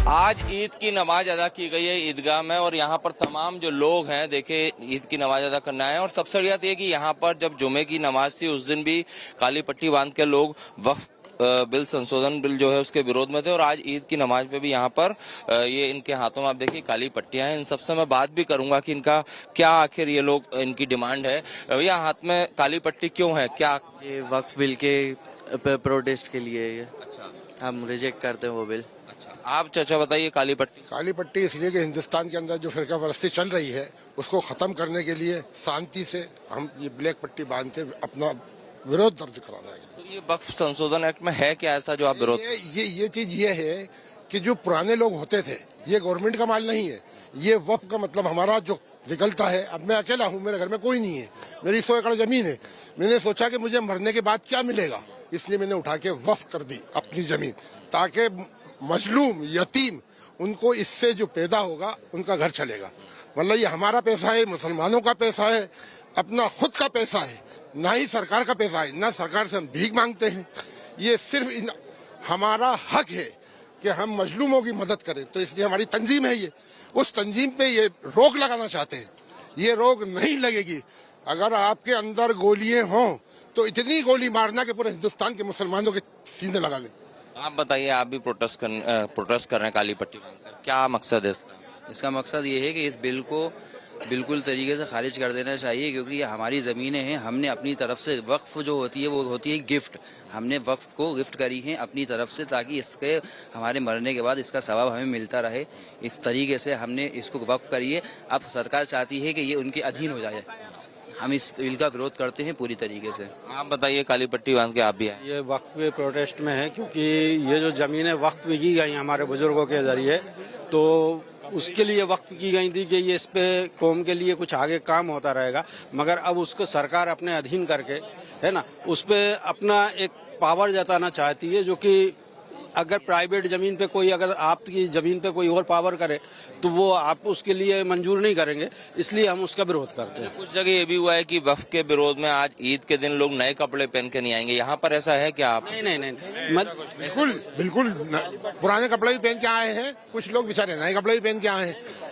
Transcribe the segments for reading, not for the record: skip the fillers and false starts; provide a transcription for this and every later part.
आज ईद की नमाज अदा की गई है ईदगाह में और यहाँ पर तमाम जो लोग हैं देखिए ईद की नमाज अदा करना है। और सबसे बड़ी बात यह कि यहाँ पर जब जुमे की नमाज थी उस दिन भी काली पट्टी बांध के लोग वक्फ बिल संशोधन बिल जो है उसके विरोध में थे और आज ईद की नमाज पे भी यहाँ पर ये इनके हाथों में आप देखिए काली पट्टियां हैं। इन सबसे मैं बात भी करूंगा कि इनका क्या आखिर ये लोग इनकी डिमांड है। भैया हाथ में काली पट्टी क्यों है, क्या? ये वक्फ बिल के प्रोटेस्ट के लिए ये अच्छा, हम रिजेक्ट करते हैं वो बिल। अच्छा, आप चाचा बताइए काली पट्टी इसलिए कि हिंदुस्तान के अंदर जो फिरका परस्ती चल रही है उसको खत्म करने के लिए शांति से हम ये ब्लैक पट्टी बांध के अपना विरोध दर्ज कराना है। तो ये वक्फ संशोधन एक्ट में है क्या ऐसा जो आप विरोध? ये चीज ये है कि जो पुराने लोग होते थे ये गवर्नमेंट का माल नहीं है। ये वक्फ का मतलब हमारा जो निकलता है। अब मैं अकेला हूँ, मेरे घर में कोई नहीं है, मेरी 100 एकड़ जमीन है। मैंने सोचा कि मुझे मरने के बाद क्या मिलेगा, इसलिए मैंने उठा के वक्फ कर दी अपनी जमीन, ताकि मजलूम यतीम उनको इससे जो पैदा होगा उनका घर चलेगा। मतलब ये हमारा पैसा है, मुसलमानों का पैसा है, अपना खुद का पैसा है, ना ही सरकार का पैसा है, ना सरकार से हम भीख मांगते हैं। ये सिर्फ हमारा हक है कि हम मजलूमों की मदद करें। तो इसलिए हमारी तंजीम है, ये उस तंजीम पे ये रोक लगाना चाहते हैं। ये रोक नहीं लगेगी। अगर आपके अंदर गोलियां हों तो इतनी गोली मारना कि पूरे हिंदुस्तान के मुसलमानों के सीने लगा दें। आप बताइए, आप भी प्रोटेस्ट कर रहे हैं काली पट्टी बांधकर, क्या मकसद है इसका? इसका मकसद ये है कि इस बिल को बिल्कुल तरीके से खारिज कर देना चाहिए, क्योंकि ये हमारी ज़मीनें हैं। हमने अपनी तरफ से वक्फ जो होती है वो होती है गिफ्ट। हमने वक्फ को गिफ्ट करी है अपनी तरफ से, ताकि इसके हमारे मरने के बाद इसका सवाब हमें मिलता रहे। इस तरीके से हमने इसको वक्फ करी है। अब सरकार चाहती है कि ये उनके अधीन हो जाए। हम इस बिल का विरोध करते हैं पूरी तरीके से। आप बताइए, काली पट्टी बांध के आप भी आए? ये वक्फ के प्रोटेस्ट में है, क्योंकि ये जो जमीनें वक्फ की गई हमारे बुजुर्गों के जरिए, तो उसके लिए वक्फ की गई थी कि ये इस पे कौम के लिए कुछ आगे काम होता रहेगा। मगर अब उसको सरकार अपने अधीन करके, है ना, उस पे अपना एक पावर जताना चाहती है, जो कि अगर प्राइवेट जमीन पे कोई, अगर आपकी जमीन पे कोई और पावर करे तो वो आप उसके लिए मंजूर नहीं करेंगे। इसलिए हम उसका विरोध करते हैं। कुछ जगह ये भी हुआ है कि वक्फ के विरोध में आज ईद के दिन लोग नए कपड़े पहन के नहीं आएंगे, यहाँ पर ऐसा है क्या? आप बिल्कुल बिल्कुल पुराने कपड़े भी पहन के आए हैं। कुछ लोग बेचारे नए कपड़े भी पहन के आए हैं।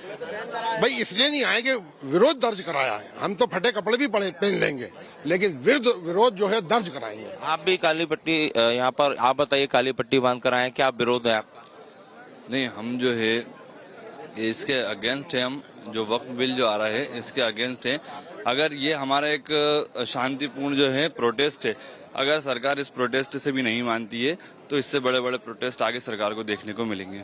भाई इसलिए नहीं आए कि विरोध दर्ज कराया है। हम तो फटे कपड़े भी पहन लेंगे, लेकिन विरोध जो है दर्ज कराएंगे। आप भी काली पट्टी यहाँ पर, आप बताइए, काली पट्टी बांध कर आए, क्या विरोध है आपका? नहीं, हम जो है इसके अगेंस्ट है। हम जो वक्फ बिल जो आ रहा है इसके अगेंस्ट है। अगर ये हमारा एक शांतिपूर्ण जो है प्रोटेस्ट है, अगर सरकार इस प्रोटेस्ट से भी नहीं मानती है तो इससे बड़े बड़े प्रोटेस्ट आगे सरकार को देखने को मिलेंगे।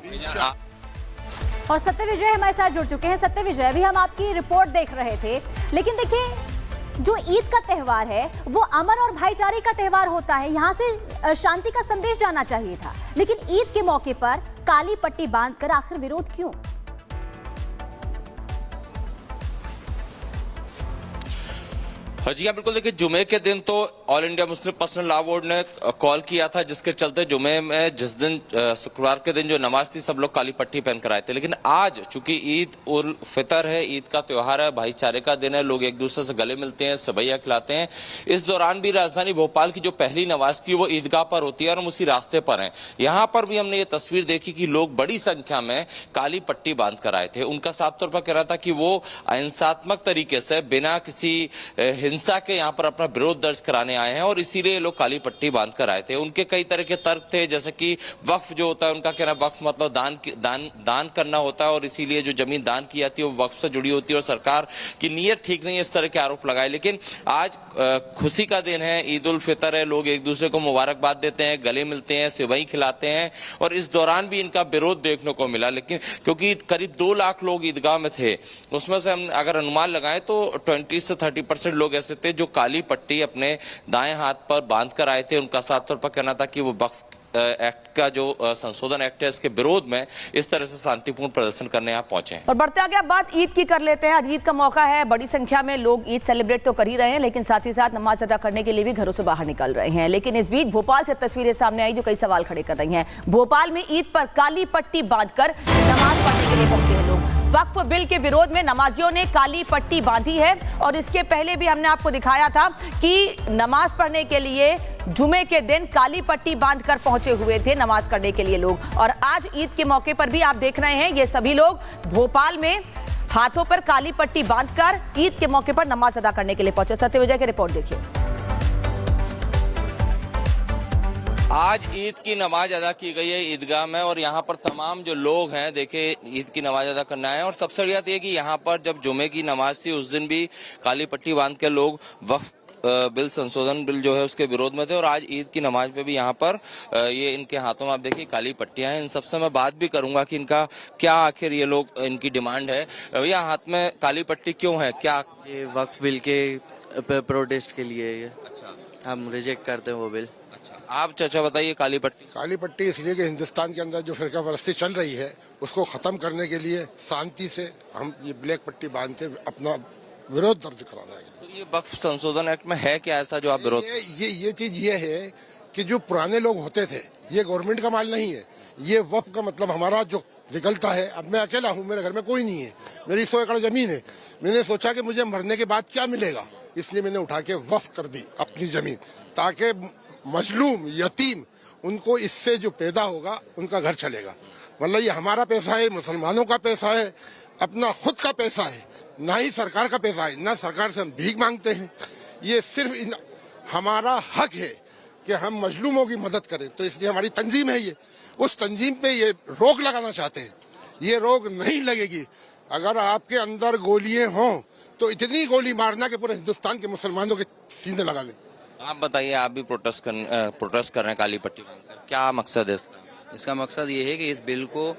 और सत्य विजय हमारे साथ जुड़ चुके हैं। सत्य विजय, अभी हम आपकी रिपोर्ट देख रहे थे, लेकिन देखिए जो ईद का त्योहार है वो अमन और भाईचारे का त्योहार होता है। यहाँ से शांति का संदेश जाना चाहिए था, लेकिन ईद के मौके पर काली पट्टी बांधकर आखिर विरोध क्यों? जी हाँ, बिल्कुल। देखिए, जुमे के दिन तो all India Muslim personal law board ने कॉल किया था, जिसके चलते जुमे में जिस दिन शुक्रवार के दिन जो नमाज थी सब लोग काली पट्टी पहन कर आए थे। लेकिन आज चूंकि ईद उल फितर है, ईद का त्योहार है, भाईचारे का दिन है, लोग एक दूसरे से गले मिलते हैं, सवैया खिलाते हैं। इस दौरान भी राजधानी भोपाल की जो पहली नमाज थी वो ईदगाह पर होती है और हम उसी रास्ते पर हैं। यहाँ पर भी हमने ये तस्वीर देखी कि लोग बड़ी संख्या में काली पट्टी बांध कर आए थे। उनका साफ तौर पर कह रहा था कि वो अहिंसात्मक तरीके से बिना किसी हिंसा के यहाँ पर अपना विरोध दर्ज कराने आए हैं और इसीलिए लोग काली पट्टी बांध कर आए थे। उनके कई तरह के तर्क थे, जैसे कि वक्फ जो होता है, उनका कहना वक्फ मतलब दान करना होता है और इसीलिए जो जमीन दान की जाती है वो वक्फ से जुड़ी होती है और सरकार की नीयत ठीक नहीं है, इस तरह के आरोप लगाए। लेकिन आज खुशी का दिन है, ईद उल फितर है, लोग एक दूसरे को मुबारकबाद देते हैं, गले मिलते हैं, सेवई खिलाते हैं और इस दौरान भी इनका विरोध देखने को मिला। लेकिन क्योंकि करीब 2 लाख लोग ईदगाह में थे, उसमें से हम अगर अनुमान लगाएं तो 20 से 30% लोग ऐसे थे जो काली पट्टी अपने दाएं हाथ पर बांध कर आए थे। उनका साफ तौर पर कहना था कि वो वक्फ एक्ट का जो संशोधन एक्ट है इसके विरोध में इस तरह से शांतिपूर्ण प्रदर्शन करने यहाँ पहुंचे हैं। और बढ़ते आगे अब बात ईद की कर लेते हैं। आज ईद का मौका है, बड़ी संख्या में लोग ईद सेलिब्रेट तो कर ही रहे हैं, लेकिन साथ ही साथ नमाज अदा करने के लिए भी घरों से बाहर निकल रहे हैं। लेकिन इस बीच भोपाल से तस्वीरें सामने आई जो कई सवाल खड़े कर रही हैं। भोपाल में ईद पर काली पट्टी बांधकर नमाज पढ़ने के लिए पहुंचे हैं लोग। वक्फ बिल के विरोध में नमाजियों ने काली पट्टी बांधी है और इसके पहले भी हमने आपको दिखाया था कि नमाज पढ़ने के लिए जुमे के दिन काली पट्टी बांधकर पहुंचे हुए थे नमाज करने के लिए लोग। और आज ईद के मौके पर भी आप देख रहे हैं ये सभी लोग भोपाल में हाथों पर काली पट्टी बांधकर ईद के मौके पर नमाज अदा करने के लिए पहुंचे। सत्यविजय की रिपोर्ट देखिए। आज ईद की नमाज अदा की गई है ईदगाह में और यहाँ पर तमाम जो लोग हैं देखिए ईद की नमाज अदा करना है। और सबसे बड़ी बात यह कि यहाँ पर जब जुमे की नमाज थी उस दिन भी काली पट्टी बांध के लोग वक्फ बिल संशोधन बिल जो है उसके विरोध में थे। और आज ईद की नमाज पे भी यहाँ पर ये इनके हाथों में आप देखिए काली पट्टियां हैं। इन सबसे मैं बात भी करूंगा कि इनका क्या आखिर ये लोग इनकी डिमांड है। भैया हाथ में काली पट्टी क्यों है, क्या? ये वक्फ बिल के प्रोटेस्ट के लिए ये अच्छा, हम रिजेक्ट करते हैं वो बिल। अच्छा, आप चाचा बताइए काली पट्टी। काली पट्टी इसलिए कि हिंदुस्तान के अंदर जो फिरका परस्ती चल रही है उसको खत्म करने के लिए शांति से हम ये ब्लैक पट्टी बांध के अपना विरोध दर्ज कराना है। तो ये वक्फ संशोधन एक्ट में है क्या ऐसा जो आप विरोध? ये चीज ये है कि जो पुराने लोग होते थे ये गवर्नमेंट का माल नहीं है। ये वक्फ का मतलब हमारा जो निकलता है, अब मैं अकेला हूँ, मेरे घर में कोई नहीं है, मेरी 100 एकड़ जमीन है। मैंने सोचा कि मुझे मरने के बाद क्या मिलेगा, इसलिए मैंने उठा के वक्फ कर दी अपनी जमीन, ताकि मजलूम यतीम उनको इससे जो पैदा होगा उनका घर चलेगा। मतलब ये हमारा पैसा है, मुसलमानों का पैसा है, अपना खुद का पैसा है, ना ही सरकार का पैसा है, ना सरकार से हम भीख मांगते हैं। ये सिर्फ हमारा हक है कि हम मजलूमों की मदद करें। तो इसलिए हमारी तंजीम है, ये उस तंजीम पे ये रोक लगाना चाहते हैं। ये रोक नहीं लगेगी। अगर आपके अंदर गोलियां हों तो इतनी गोली मारना कि पूरे हिंदुस्तान के मुसलमानों के सीने लगा दें। आप बताइए, आप भी प्रोटेस्ट कर रहे हैं काली पट्टी बांधकर, क्या मकसद है इसका? इसका मकसद ये है कि इस बिल को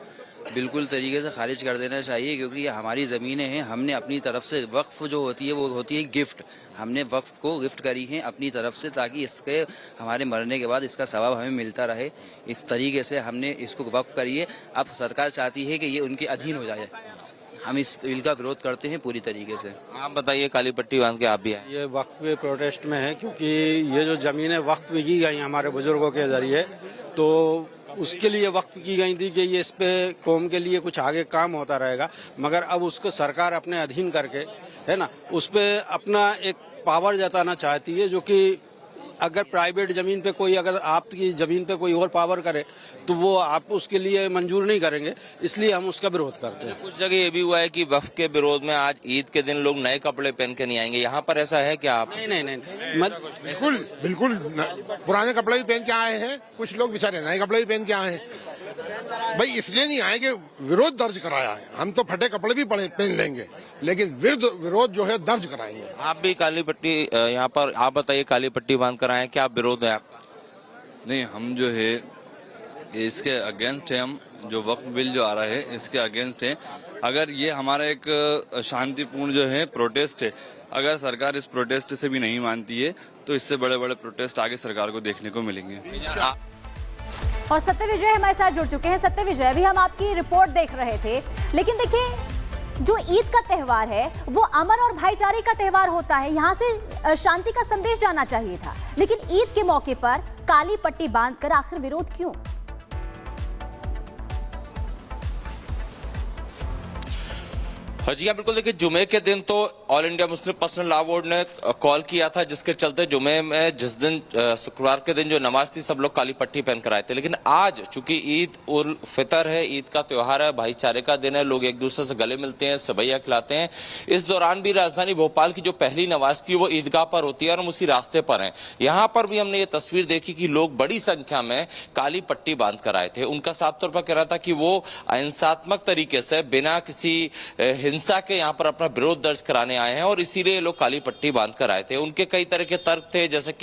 बिल्कुल तरीके से खारिज कर देना चाहिए, क्योंकि ये हमारी ज़मीनें हैं। हमने अपनी तरफ से वक्फ जो होती है वो होती है गिफ्ट। हमने वक्फ को गिफ्ट करी है अपनी तरफ से, ताकि इसके हमारे मरने के बाद इसका सवाब हमें मिलता रहे। इस तरीके से हमने इसको वक्फ करी है। अब सरकार चाहती है कि ये उनके अधीन हो जाए। हम इस बिल का विरोध करते हैं पूरी तरीके से। आप बताइए, काली पट्टी बांध के आप भी आए? ये वक्फ के प्रोटेस्ट में है क्योंकि ये जो जमीनें वक्फ में की गई हमारे बुजुर्गों के जरिए, तो उसके लिए वक्फ की गई थी कि ये इस पे कौम के लिए कुछ आगे काम होता रहेगा। मगर अब उसको सरकार अपने अधीन करके, है ना, उस पे अपना एक पावर जताना चाहती है, जो कि अगर प्राइवेट जमीन पे कोई, अगर आपकी जमीन पे कोई और पावर करे तो वो आप उसके लिए मंजूर नहीं करेंगे। इसलिए हम उसका विरोध करते हैं। कुछ जगह ये भी हुआ है कि वक्फ के विरोध में आज ईद के दिन लोग नए कपड़े पहन के नहीं आएंगे, यहाँ पर ऐसा है क्या? आप बिल्कुल बिल्कुल पुराने कपड़े भी पहन के आए हैं, कुछ लोग बेचारे नए कपड़े भी पहन के आए हैं। भाई इसलिए नहीं आए कि विरोध दर्ज कराया है। हम तो फटे कपड़े भी पहन लेंगे, लेकिन विरोध जो है दर्ज कराएंगे। आप भी काली पट्टी यहाँ पर, आप बताइए, काली पट्टी बांध कर आए, क्या विरोध है आपका? नहीं, हम जो है इसके अगेंस्ट है। हम जो वक्फ बिल जो आ रहा है इसके अगेंस्ट है। अगर ये हमारा एक शांतिपूर्ण जो है प्रोटेस्ट है, अगर सरकार इस प्रोटेस्ट से भी नहीं मानती है तो इससे बड़े बड़े प्रोटेस्ट आगे सरकार को देखने को मिलेंगे। और सत्यविजय हमारे साथ जुड़ चुके हैं। सत्यविजय, अभी हम आपकी रिपोर्ट देख रहे थे, लेकिन देखिए जो ईद का त्योहार है वो अमन और भाईचारे का त्योहार होता है। यहाँ से शांति का संदेश जाना चाहिए था, लेकिन ईद के मौके पर काली पट्टी बांधकर आखिर विरोध क्यों? जी हाँ, बिल्कुल। देखिए, जुमे के दिन तो all India Muslim personal law board ने कॉल किया था, जिसके चलते जुमे में जिस दिन शुक्रवार के दिन जो नमाज थी सब लोग काली पट्टी पहन कर आए थे। लेकिन आज चूंकि ईद उल फितर है, ईद का त्योहार है, भाईचारे का दिन है, लोग एक दूसरे से गले मिलते हैं, सवैया खिलाते हैं। इस दौरान भी राजधानी भोपाल की जो पहली नमाज थी वो ईदगाह पर होती है और हम उसी रास्ते पर हैं। यहाँ पर भी हमने ये तस्वीर देखी कि लोग बड़ी संख्या में काली पट्टी बांध कर आए थे। उनका साफ तौर पर कह रहा था कि वो अहिंसात्मक तरीके से बिना किसी हिंसा के यहाँ पर अपना विरोध दर्ज कराने आए हैं और इसीलिए लोग काली पट्टी बांध कर आए थे। उनके कई तरह के तर्क थे, जैसे कि